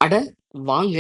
அட வாங்க!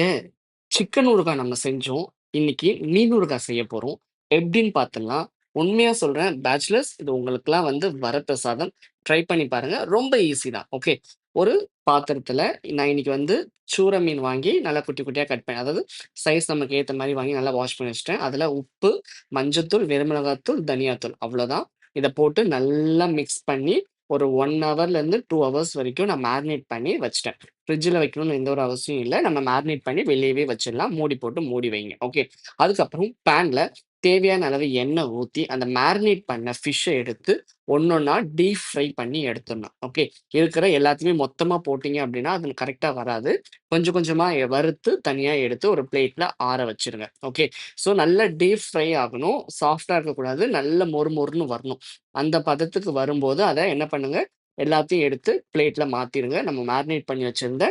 சிக்கன் ஊறுகாய் நம்ம செஞ்சோம். இன்னைக்கு மீன் ஊறுகாய் செய்ய போறோம். எப்படின்னு பார்த்தலாம். உண்மையா சொல்றேன் பேச்சுலர்ஸ் இது உங்களுக்கெல்லாம் வரப்பிரசாதம். ட்ரை பண்ணி பாருங்க. ரொம்ப ஈஸி தான். ஓகே. ஒரு பாத்திரத்தில நான் இன்னைக்கு சூர மீன் வாங்கி நல்லா குட்டி குட்டியா கட் பண்ணி அதாவது சைஸ் நமக்கு ஏத்த மாரி வாங்கி நல்லா வாஷ் பண்ணி வச்சுட்டேன். அதில உப்பு, மஞ்சத்தூள், வெறுமிளகாய்த்தூள், தனியாத்தூள் அவ்வளோதான். இத போட்டு நல்லா மிக்ஸ் பண்ணி ஒரு 1 ஹவர்லேருந்து 2 ஹவர்ஸ் வரைக்கும் நான் மேரினேட் பண்ணி வச்சுட்டேன். ஃப்ரிட்ஜ்ல வைக்கணும்னு எந்த ஒரு அவசியம் இல்ல. நம்ம மேரினேட் பண்ணி வெளியவே வச்சிடலாம். மூடி போட்டு மூடி வைங்க. ஓகே. அதுக்கப்புறம் பேன்ல தேவையான அளவு எண்ணெய் ஊத்தி, அந்த மேரினேட் பண்ண ஃபிஷ்ஷ எடுத்து ஒண்ணொண்ணா டீப் ஃப்ரை பண்ணி எடுத்துடணும். ஓகே. இருக்கிற எல்லாத்தையுமே மொத்தமா போட்டீங்க அப்படின்னா, அது கரெக்ட்டா வராது. கொஞ்சம் கொஞ்சமா வறுத்து தனியா எடுத்து ஒரு பிளேட்ல ஆற வச்சுருங்க. ஓகே. ஸோ நல்லா டீப் ஃப்ரை ஆகணும். சாஃப்ட்டா இருக்கக்கூடாது. நல்ல மொறு மொறுன்னு வரணும். அந்த பதத்துக்கு வரும்போது, அத என்ன பண்ணுங்க, எல்லாத்தையும் எடுத்து பிளேட்ல மாத்திருங்க. நம்ம மேரினேட் பண்ணி வச்சிருந்த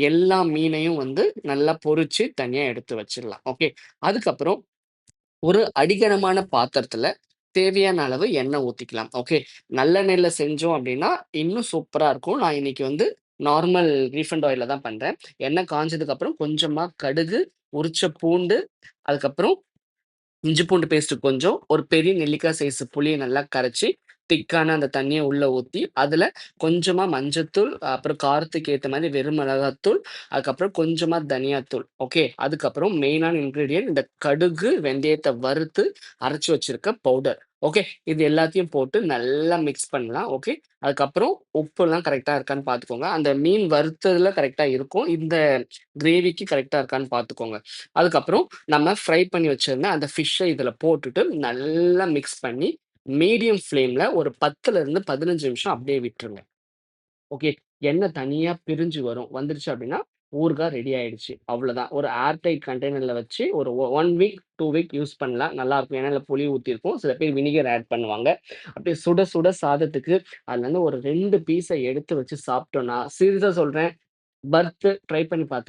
எல்லா மீனையும் நல்லா பொரிச்சு தனியா எடுத்து வச்சிடலாம். ஓகே. அதுக்கப்புறம் ஒரு அடிகனமான பாத்திரத்துல தேவையான அளவு எண்ணெய் ஊத்திக்கலாம். ஓகே. நல்லெண்ணெய்ல செஞ்சோம் அப்படின்னா, இன்னும் சூப்பரா இருக்கும். நான் இன்னைக்கு நார்மல் ரீஃபைண்ட் ஆயில்ல தான் பண்றேன். எண்ணெய் காஞ்சதுக்கு அப்புறம் கொஞ்சமா கடுகு, உரிச்ச பூண்டு, அதுக்கப்புறம் இஞ்சி பூண்டு பேஸ்ட் கொஞ்சம், ஒரு பெரிய நெல்லிக்காய் சைஸ் புளிய நல்லா கரைச்சு, திக்கான அந்த தண்ணிய உள்ள ஊத்தி, அதுல கொஞ்சமா மஞ்சத்தூள், அப்புறம் காரத்துக்கு ஏத்த மாரி வெறும் மிளகாத்தூள், அதுக்கப்புறம் கொஞ்சமா தனியாத்தூள். ஓகே. அதுக்கப்புறம் மெயினான இன்கிரீடியன்ட் இந்த கடுகு, வெந்தயத்த வறுத்து அரைச்சு வச்சிருக்க பவுடர். ஓகே. இது எல்லாத்தையும் போட்டு நல்லா மிக்ஸ் பண்ணலாம். ஓகே. அதுக்கப்புறம் உப்புலாம் கரெக்ட்டா இருக்கான்னு பார்த்துக்கோங்க. அந்த மீன் வறுத்ததுல கரெக்ட்டா இருக்கும். இந்த கிரேவிக்கு கரெக்ட்டா இருக்கான்னு பார்த்துக்கோங்க. அதுக்கப்புறம் நம்ம ஃப்ரை பண்ணி வச்சிருந்த அந்த ஃபிஷ்ஷ இதுல போட்டுட்டு நல்லா மிக்ஸ் பண்ணி, மீடியம் ஃப்ளேம்ல ஒரு 10லருந்து 15 நிமிஷம் அப்படியே விட்டுருங்க. ஓகே. எண்ணெய் தனியா பிரிஞ்சு வரும். வந்துருச்சு அப்படின்னா, ஊறுகாய் ரெடி ஆயிடுச்சு. அவ்வளோதான். ஒரு ஏர் டைட் கண்டெய்னர்ல வச்சு ஒரு 1 வீக், 2 வீக் யூஸ் பண்ணலாம். நல்லாருக்கும். ஏன்னா, இதுல புளி ஊத்தியிருக்கோம். சில பேர் வினிகர் ஆட் பண்ணுவாங்க. அப்படியே சுட சுட சாதத்துக்கு அதுலருந்து ஒரு 2 பீஸ எடுத்து வச்சு சாப்பிட்டோம்னா, சீரியஸா சொல்றேன். வறுத்து ட்ரை பண்ணி பார்த்து